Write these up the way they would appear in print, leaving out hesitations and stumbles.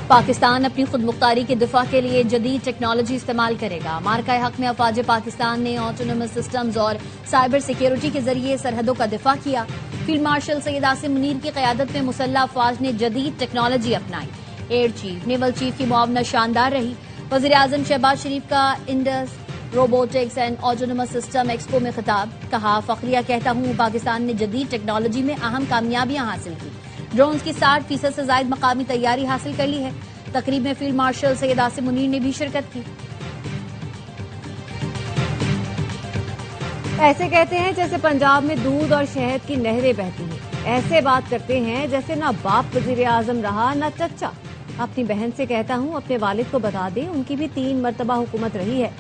پاکستان اپنی خود مختاری کے دفاع کے لیے جدید ٹیکنالوجی استعمال کرے گا۔ مارکہ حق میں افواج پاکستان نے آٹونومس سسٹمز اور سائبر سیکیورٹی کے ذریعے سرحدوں کا دفاع کیا۔ فیلڈ مارشل سید عاصم منیر کی قیادت میں مسلح افواج نے جدید ٹیکنالوجی اپنائی۔ ایئر چیف، نیول چیف کی معاونت شاندار رہی۔ وزیر اعظم شہباز شریف کا Indus robotics and autonomous system expo میں خطاب، کہا فخریہ کہتا ہوں پاکستان نے جدید ٹیکنالوجی میں اہم کامیابیاں حاصل کی۔ ڈرونز کی 60% سے زائد مقامی تیاری حاصل کر لی ہے۔ تقریب میں فیلڈ مارشل سید عاصم منیر نے بھی شرکت کی۔ ایسے کہتے ہیں جیسے پنجاب میں دودھ اور شہد کی نہریں بہتی ہیں، ایسے بات کرتے ہیں جیسے نہ باپ وزیر اعظم رہا نہ چچا۔ اپنی بہن سے کہتا ہوں اپنے والد کو بتا دیں، ان کی بھی 3 مرتبہ حکومت رہی ہے۔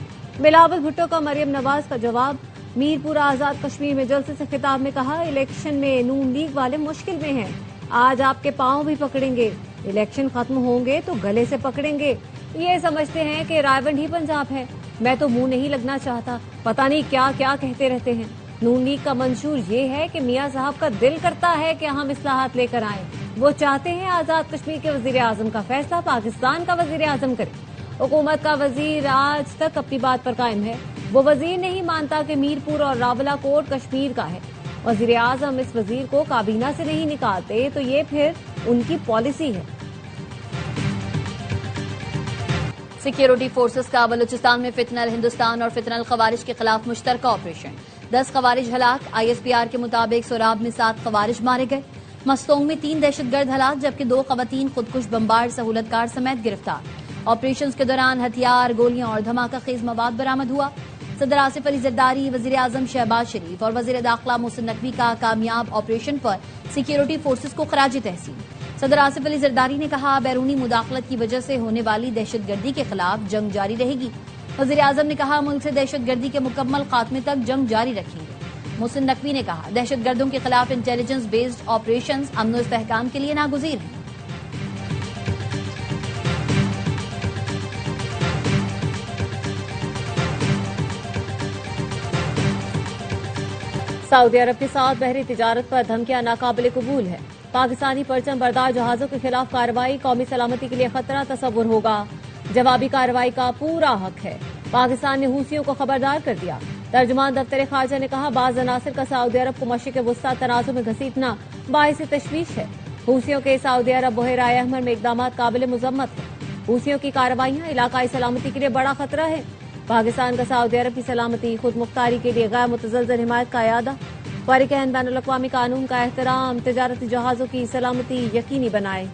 بلاول بھٹو کا مریم نواز کا جواب۔ میرپور آزاد کشمیر میں جلسے سے خطاب میں کہا الیکشن میں نون لیگ والے مشکل میں ہیں، آج آپ کے پاؤں بھی پکڑیں گے، الیکشن ختم ہوں گے تو گلے سے پکڑیں گے۔ یہ سمجھتے ہیں کہ رائے ہی پنجاب ہے، میں تو منہ نہیں لگنا چاہتا، پتہ نہیں کیا کیا کہتے رہتے ہیں۔ نون لیگ کا منشور یہ ہے کہ میاں صاحب کا دل کرتا ہے کہ ہم اصلاحات لے کر آئیں، وہ چاہتے ہیں آزاد کشمیر کے وزیر اعظم کا فیصلہ پاکستان کا وزیر اعظم کرے۔ حکومت کا وزیر آج تک اپنی بات پر قائم ہے، وہ وزیر نہیں مانتا کہ میرپور اور راولہ کوٹ کشمیر کا ہے۔ وزیر اعظم اس وزیر کو کابینہ سے نہیں نکالتے تو یہ پھر ان کی پالیسی ہے۔ سیکیورٹی فورسز کا بلوچستان میں فتنہ الہندوستان اور فتنہ الخوارج کے خلاف مشترکہ آپریشن، 10 خوارج ہلاک۔ ISPR کے مطابق سوراب میں 7 خوارج مارے گئے۔ مستونگ میں 3 دہشت گرد ہلاک جبکہ 2 خواتین خودکش بمبار سہولت کار سمیت گرفتار۔ آپریشنز کے دوران ہتھیار، گولیاں اور دھماکہ خیز مواد برآمد ہوا۔ صدر آصف علی زرداری، وزیر اعظم شہباز شریف اور وزیر داخلہ محسن نقوی کا کامیاب آپریشن پر سیکیورٹی فورسز کو خراج تحسین۔ صدر آصف علی زرداری نے کہا بیرونی مداخلت کی وجہ سے ہونے والی دہشت گردی کے خلاف جنگ جاری رہے گی۔ وزیر اعظم نے کہا ملک سے دہشت گردی کے مکمل خاتمے تک جنگ جاری رکھیں گے۔ محسن نقوی نے کہا دہشت گردوں کے خلاف انٹیلیجنس بیسڈ آپریشنز امن و استحکام کے لیے ناگزیر ہیں۔ سعودی عرب کے ساتھ بحری تجارت پر دھمکیاں ناقابل قبول ہے۔ پاکستانی پرچم بردار جہازوں کے خلاف کارروائی قومی سلامتی کے لیے خطرہ تصور ہوگا، جوابی کارروائی کا پورا حق ہے۔ پاکستان نے حوثیوں کو خبردار کر دیا۔ ترجمان دفتر خارجہ نے کہا بعض عناصر کا سعودی عرب کو مشرق وسطی تنازع میں گھسیٹنا باعث تشویش ہے۔ حوثیوں کے سعودی عرب بحیرہ احمر میں اقدامات قابل مذمت ہیں۔ حوثیوں کی کارروائیاں علاقائی سلامتی کے لیے بڑا خطرہ ہے۔ پاکستان کا سعودی عرب کی سلامتی خود مختاری کے لیے غیر متزلزل حمایت کا اعادہ۔ فریقین بین الاقوامی قانون کا احترام، تجارتی جہازوں کی سلامتی یقینی بنائے۔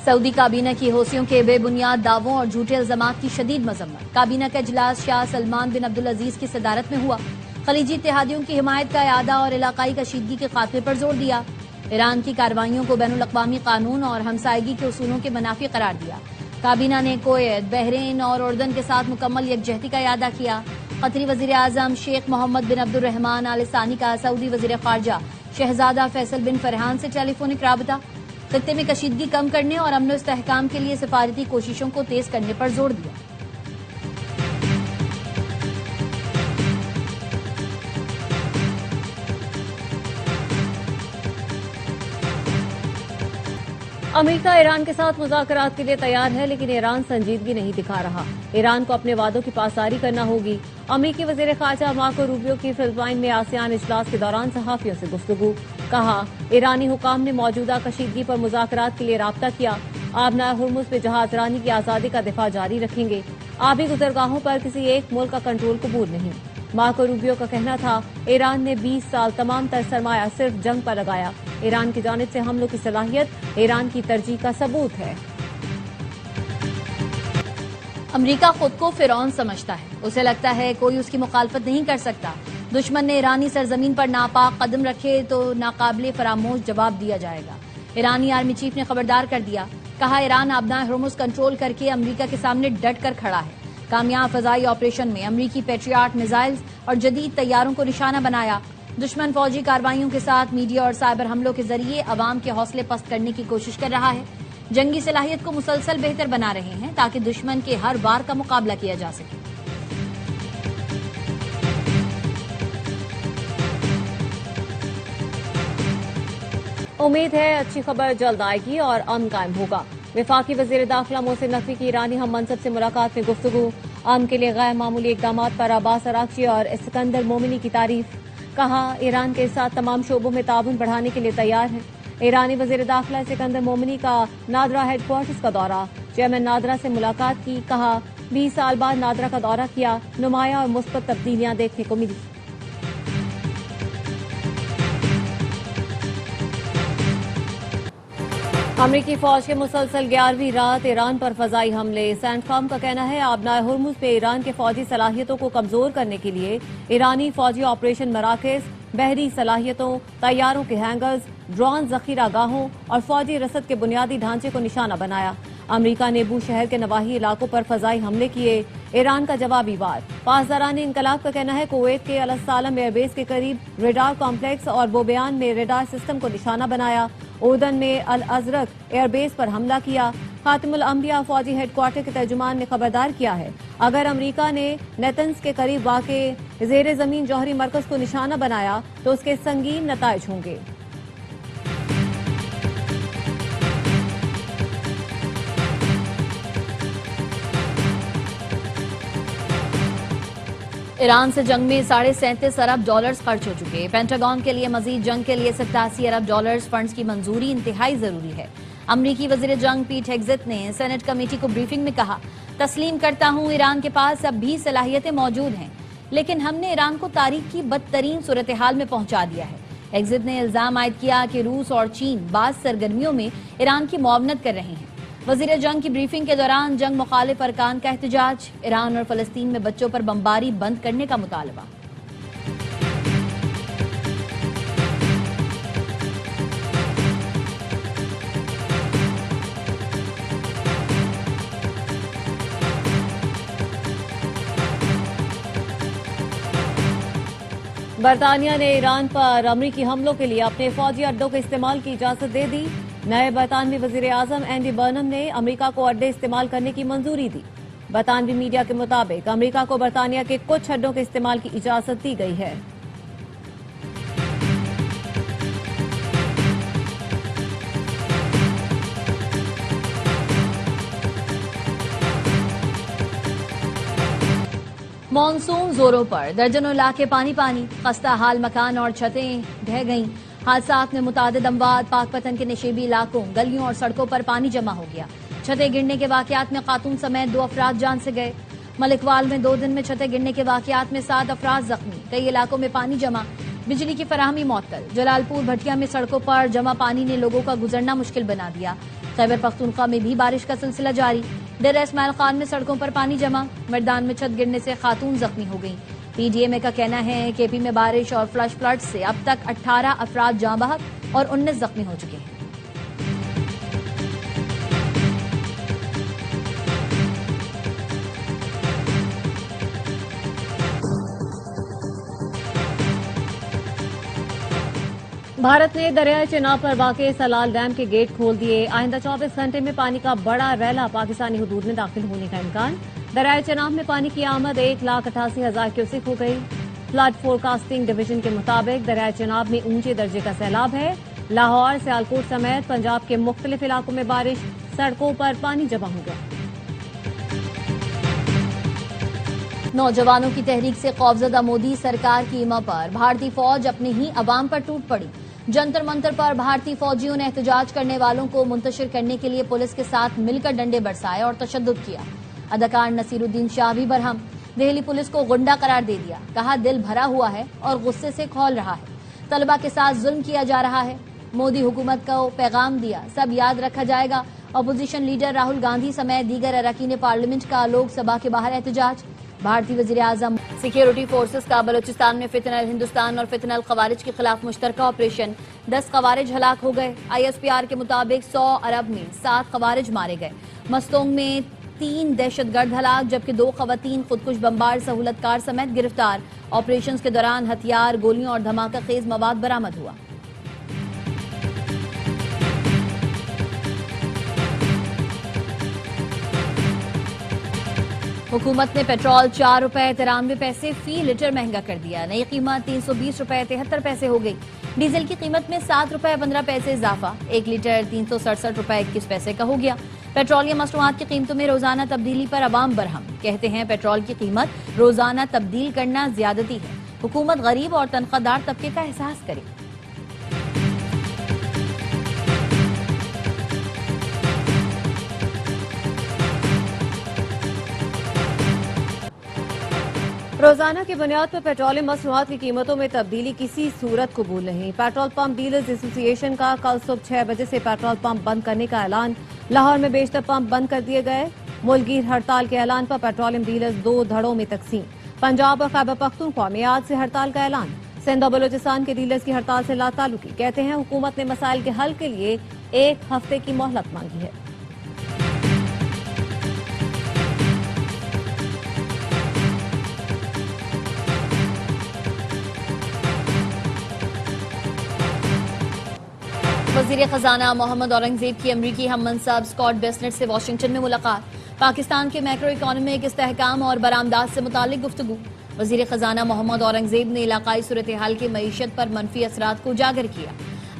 سعودی کابینہ کی حوثیوں کے بے بنیاد دعووں اور جھوٹے الزامات کی شدید مذمت۔ کابینہ کا اجلاس شاہ سلمان بن عبدالعزیز کی صدارت میں ہوا۔ خلیجی اتحادیوں کی حمایت کا اعادہ اور علاقائی کشیدگی کے خاتمے پر زور دیا۔ ایران کی کارروائیوں کو بین الاقوامی قانون اور ہمسائیگی کے اصولوں کے منافی قرار دیا۔ کابینہ نے کویت، بحرین اور اردن کے ساتھ مکمل یکجہتی کا اعادہ کیا۔ قطری وزیر اعظم شیخ محمد بن عبد الرحمن آل ثانی کا سعودی وزیر خارجہ شہزادہ فیصل بن فرحان سے ٹیلی فونک رابطہ۔ خطے میں کشیدگی کم کرنے اور امن و استحکام کے لیے سفارتی کوششوں کو تیز کرنے پر زور دیا۔ امریکہ ایران کے ساتھ مذاکرات کے لیے تیار ہے لیکن ایران سنجیدگی نہیں دکھا رہا۔ ایران کو اپنے وعدوں کی پاسداری کرنا ہوگی۔ امریکی وزیر خارجہ مارکو روبیو کی فلپائن میں آسیان اجلاس کے دوران صحافیوں سے گفتگو، کہا ایرانی حکام نے موجودہ کشیدگی پر مذاکرات کے لیے رابطہ کیا، آبنائے ہرمز پہ جہاز رانی کی آزادی کا دفاع جاری رکھیں گے، آبی گزرگاہوں پر کسی ایک ملک کا کنٹرول قبول نہیں۔ مارکو روبیو کا کہنا تھا ایران نے 20 سال تمام تر سرمایہ صرف جنگ پر لگایا، ایران کی جانب سے حملوں کی صلاحیت ایران کی ترجیح کا ثبوت ہے۔ امریکہ خود کو فرعون سمجھتا ہے، اسے لگتا ہے کوئی اس کی مخالفت نہیں کر سکتا۔ دشمن نے ایرانی سرزمین پر ناپاک قدم رکھے تو ناقابل فراموش جواب دیا جائے گا۔ ایرانی آرمی چیف نے خبردار کر دیا، کہا ایران آبنائے ہرمز کنٹرول کر کے امریکہ کے سامنے ڈٹ کر کھڑا ہے۔ کامیاب فضائی آپریشن میں امریکی پیٹریاٹ میزائلز اور جدید طیاروں کو نشانہ بنایا۔ دشمن فوجی کارروائیوں کے ساتھ میڈیا اور سائبر حملوں کے ذریعے عوام کے حوصلے پست کرنے کی کوشش کر رہا ہے۔ جنگی صلاحیت کو مسلسل بہتر بنا رہے ہیں تاکہ دشمن کے ہر وار کا مقابلہ کیا جا سکے۔ امید ہے اچھی خبر جلد آئے گی اور امن قائم ہوگا۔ وفاقی وزیر داخلہ محسن نقوی کی ایرانی ہم منصب سے ملاقات میں گفتگو، امن کے لیے غیر معمولی اقدامات پر عباس اراغچی اور اسکندر مومنی کی تعریف، کہا ایران کے ساتھ تمام شعبوں میں تعاون بڑھانے کے لیے تیار ہے۔ ایرانی وزیر داخلہ اسکندر مومنی کا نادرا ہیڈ کوارٹرز کا دورہ، چیئرمین نادرا سے ملاقات کی، کہا 20 سال بعد نادرا کا دورہ کیا، نمایاں اور مثبت تبدیلیاں دیکھنے کو ملی۔ امریکی فوج کے مسلسل 11ویں رات ایران پر فضائی حملے، سینٹ کام کا کہنا ہے آبنائے ہرمز پہ ایران کے فوجی صلاحیتوں کو کمزور کرنے کے لیے ایرانی فوجی آپریشن مراکز، بحری صلاحیتوں، طیاروں کے ہینگرز، ڈرون ذخیرہ گاہوں اور فوجی رسد کے بنیادی ڈھانچے کو نشانہ بنایا۔ امریکہ نے بو شہر کے نواحی علاقوں پر فضائی حملے کیے، ایران کا جوابی وار۔ پاسداران انقلاب کا کہنا ہے کویت کے السالم ایئر بیس کے قریب ریڈار کمپلیکس اور بوبیان میں ریڈار سسٹم کو نشانہ بنایا، اردن میں الازرق ایئر بیس پر حملہ کیا۔ خاتم الانبیاء فوجی ہیڈ کوارٹر کے ترجمان نے خبردار کیا ہے اگر امریکہ نے نیتنز کے قریب واقع زیر زمین جوہری مرکز کو نشانہ بنایا تو اس کے سنگین نتائج ہوں گے۔ ایران سے جنگ میں $37.5 ارب خرچ ہو چکے، پینٹاگون کے لیے مزید جنگ کے لیے $87 ارب فنڈز کی منظوری انتہائی ضروری ہے۔ امریکی وزیر جنگ پیٹ ہیگزت نے سینٹ کمیٹی کو بریفنگ میں کہا، تسلیم کرتا ہوں ایران کے پاس اب بھی صلاحیتیں موجود ہیں، لیکن ہم نے ایران کو تاریخ کی بدترین صورتحال میں پہنچا دیا ہے۔ ہیگزت نے الزام عائد کیا کہ روس اور چین بعض سرگرمیوں میں ایران کی معاونت کر رہے ہیں۔ وزیر جنگ کی بریفنگ کے دوران جنگ مخالف ارکان کا احتجاج، ایران اور فلسطین میں بچوں پر بمباری بند کرنے کا مطالبہ۔ برطانیہ نے ایران پر امریکی حملوں کے لیے اپنے فوجی اڈوں کے استعمال کی اجازت دے دی، نئے برطانوی وزیر اعظم اینڈی برنم نے امریکہ کو اڈے استعمال کرنے کی منظوری دی۔ برطانوی میڈیا کے مطابق امریکہ کو برطانیہ کے کچھ اڈوں کے استعمال کی اجازت دی گئی ہے۔ مانسون زوروں پر، درجنوں علاقے پانی پانی، خستہ حال مکان اور چھتیں ڈھہ گئیں۔ حادثات میں متعدد اموات، پاک پتن کے نشیبی علاقوں، گلیوں اور سڑکوں پر پانی جمع ہو گیا۔ چھتیں گرنے کے واقعات میں خاتون سمیت 2 افراد جان سے گئے۔ ملکوال میں 2 دن میں چھتیں گرنے کے واقعات میں 7 افراد زخمی، کئی علاقوں میں پانی جمع، بجلی کی فراہمی معطل۔ جلال پور بھٹیا میں سڑکوں پر جمع پانی نے لوگوں کا گزرنا مشکل بنا دیا۔ خیبر پختونخوا میں بھی بارش کا سلسلہ جاری، ڈیرہ اسماعیل خان میں سڑکوں پر پانی جمع، مردان میں چھت گرنے سے خاتون زخمی ہو گئیں۔ پی ڈی ایم اے کا کہنا ہے کہ پی میں بارش اور فلش فلڈ سے اب تک 18 افراد جاں بحق اور 19 زخمی ہو چکے ہیں۔ بھارت نے دریائے چناب پر واقع سلال ڈیم کے گیٹ کھول دیے، آئندہ 24 گھنٹے میں پانی کا بڑا ریلا پاکستانی حدود میں داخل ہونے کا امکان۔ دریائے چناب میں پانی کی آمد 1,88,000 کیوسک ہو گئی۔ فلڈ فورکاسٹنگ ڈویژن کے مطابق دریائے چناب میں اونچے درجے کا سیلاب ہے۔ لاہور، سیالکوٹ سمیت پنجاب کے مختلف علاقوں میں بارش، سڑکوں پر پانی جمع ہو گیا۔ نوجوانوں کی تحریک سے خوفزدہ مودی سرکار کی ایما پر بھارتی فوج اپنے ہی عوام پر ٹوٹ پڑی۔ جنتر منتر پر بھارتی فوجیوں نے احتجاج کرنے والوں کو منتشر کرنے کے لیے پولیس کے ساتھ مل کر ڈنڈے برسائے اور تشدد کیا۔ اداکار نصیر الدین شاہ بھی برہم، دہلی پولیس کو غنڈہ قرار دے دیا، کہا دل بھرا ہوا ہے اور غصے سے کھول رہا ہے، طلبہ کے ساتھ ظلم کیا جا رہا ہے۔ مودی حکومت کو پیغام دیا، سب یاد رکھا جائے گا۔ اپوزیشن لیڈر راہل گاندھی سمیت دیگر اراکین پارلیمنٹ کا لوک سبھا کے باہر احتجاج۔ بھارتی وزیر اعظم سیکیورٹی فورسز کا بلوچستان میں فتنہ ہندوستان اور فتنہ الخوارج کے خلاف مشترکہ آپریشن، 10 خوارج ہلاک ہو گئے۔ ISPR کے مطابق 100 ارب میں 7 خوارج مارے گئے۔ مستونگ میں 3 دہشت گرد ہلاک جبکہ 2 خواتین خودکش بمبار سہولت کار سمیت گرفتار۔ آپریشنز کے دوران ہتھیار، گولیوں اور دھماکہ خیز مواد برآمد ہوا۔ حکومت نے پیٹرول 4 روپے 93 پیسے فی لیٹر مہنگا کر دیا، نئی قیمت 320 روپے 73 پیسے ہو گئی۔ ڈیزل کی قیمت میں 7 روپے 15 پیسے اضافہ، 1 لیٹر 367 روپے 21 پیسے کا ہو گیا۔ پیٹرولیم مصنوعات کی قیمتوں میں روزانہ تبدیلی پر عوام برہم، کہتے ہیں پیٹرول کی قیمت روزانہ تبدیل کرنا زیادتی ہے، حکومت غریب اور تنخواہ دار طبقے کا احساس کرے۔ روزانہ کی بنیاد پر پیٹرولیم مصنوعات کی قیمتوں میں تبدیلی کسی صورت قبول نہیں۔ پیٹرول پمپ ڈیلرز ایسوسی ایشن کا کل صبح 6 بجے سے پیٹرول پمپ بند کرنے کا اعلان، لاہور میں بیشتر پمپ بند کر دیے گئے۔ ملک گیر ہڑتال کے اعلان پر پیٹرولیم ڈیلرز 2 دھڑوں میں تقسیم، پنجاب اور خیبر پختونخوا میں آج سے ہڑتال کا اعلان۔ سندھ اور بلوچستان کے ڈیلرز کی ہڑتال سے لا تعلقی، کہتے ہیں حکومت نے مسائل کے حل کے لیے 1 ہفتے کی مہلت مانگی ہے۔ وزیر خزانہ محمد اورنگزیب کی امریکی ہم منصب اسکاٹ بیسنٹ سے واشنگٹن میں ملاقات، پاکستان کے میکرو اکانومک استحکام اور برآمدات سے متعلق گفتگو۔ وزیر خزانہ محمد اورنگزیب نے علاقائی صورتحال کے معیشت پر منفی اثرات کو اجاگر کیا۔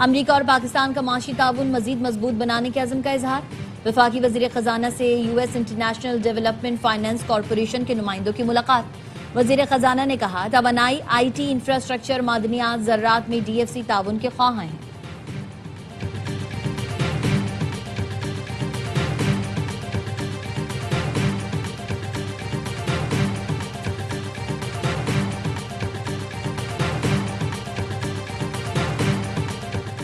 امریکہ اور پاکستان کا معاشی تعاون مزید مضبوط بنانے کے عزم کا اظہار۔ وفاقی وزیر خزانہ سے U S international development finance corporation کے نمائندوں کی ملاقات۔ وزیر خزانہ نے کہا توانائی، آئی ٹی، انفراسٹرکچر، معدنیات، زراعت میں ڈی ایف سی تعاون کے خواہاں ہیں۔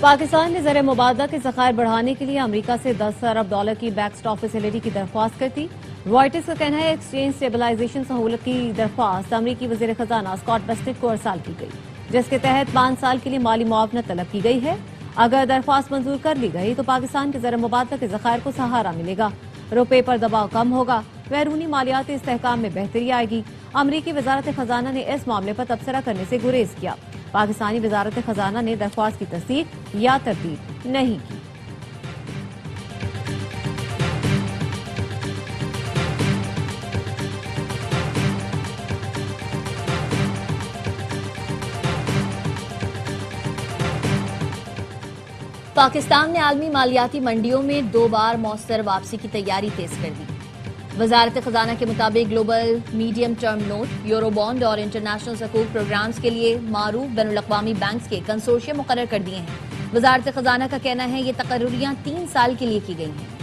پاکستان نے زر مبادلہ کے ذخائر بڑھانے کے لیے امریکہ سے $10 ارب کی بیک سٹاپ فیسلٹی کی درخواست کر دی۔ رائٹرز کا کہنا ہے ایکسچینج اسٹیبلائزیشن سہولت کی درخواست امریکی وزیر خزانہ اسکاٹ بیسنٹ کو ارسال کی گئی، جس کے تحت 5 سال کے لیے مالی معاونت طلب کی گئی ہے۔ اگر درخواست منظور کر لی گئی تو پاکستان کے زر مبادلہ کے ذخائر کو سہارا ملے گا، روپے پر دباؤ کم ہوگا، بیرونی مالیاتی استحکام میں بہتری آئے گی۔ امریکی وزارت خزانہ نے اس معاملے پر تبصرہ کرنے سے گریز کیا۔ پاکستانی وزارت خزانہ نے درخواست کی تصدیق یا تردید نہیں کی۔ پاکستان نے عالمی مالیاتی منڈیوں میں 2 بار مؤثر واپسی کی تیاری تیز کر دی۔ وزارت خزانہ کے مطابق global medium term note, euro bond اور انٹرنیشنل سکوک پروگرامز کے لیے معروف بین الاقوامی بینکس کے کنسورشیم مقرر کر دیے ہیں۔ وزارت خزانہ کا کہنا ہے یہ تقرریاں 3 سال کے لیے کی گئی ہیں۔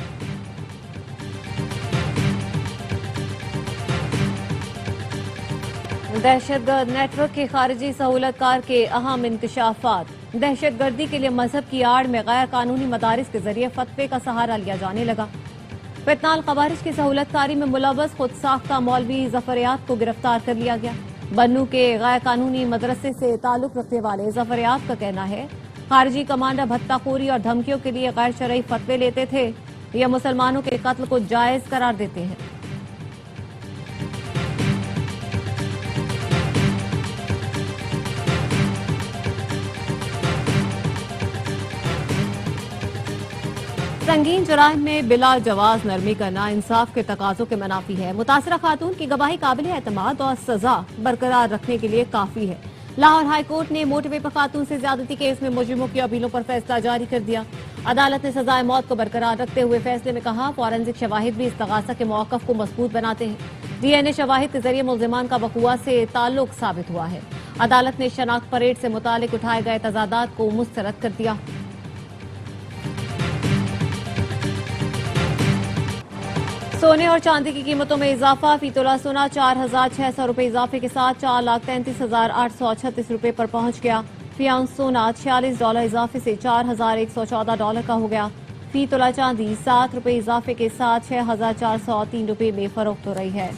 دہشت گرد نیٹ ورک کے خارجی سہولت کار کے اہم انکشافات۔ دہشت گردی کے لیے مذہب کی آڑ میں غیر قانونی مدارس کے ذریعے فتوے کا سہارا لیا جانے لگا۔ فتنہ الخوارج کی سہولت کاری میں ملوث خود ساختہ مولوی ظفریات کو گرفتار کر لیا گیا۔ بنو کے غیر قانونی مدرسے سے تعلق رکھنے والے ظفریات کا کہنا ہے خارجی کمانڈر بھتہ خوری اور دھمکیوں کے لیے غیر شرعی فتوے لیتے تھے، یہ مسلمانوں کے قتل کو جائز قرار دیتے ہیں۔ سنگین جرائم میں بلا جواز نرمی کرنا انصاف کے تقاضوں کے منافی ہے۔ متاثرہ خاتون کی گواہی قابل اعتماد اور سزا برقرار رکھنے کے لیے کافی ہے۔ لاہور ہائی کورٹ نے موٹر وے پر خاتون سے زیادتی کیس میں مجرموں کی اپیلوں پر فیصلہ جاری کر دیا۔ عدالت نے سزائے موت کو برقرار رکھتے ہوئے فیصلے میں کہا فورینسک شواہد بھی استغاثہ کے موقف کو مضبوط بناتے ہیں۔ ڈی این اے شواہد کے ذریعے ملزمان کا وقوع سے تعلق ثابت ہوا ہے۔ عدالت نے شناخت پریڈ سے متعلق اٹھائے گئے تضادات کو مسترد کر دیا۔ سونے اور چاندی کی قیمتوں میں اضافہ، فی تولہ سونا 4,600 روپے اضافے کے ساتھ 4,33,836 روپے پر پہنچ گیا۔ فی اونس سونا $46 اضافے سے $4,114 کا ہو گیا۔ فی تولہ چاندی 7 روپے اضافے کے ساتھ 6,403 روپے میں فروخت ہو رہی ہے۔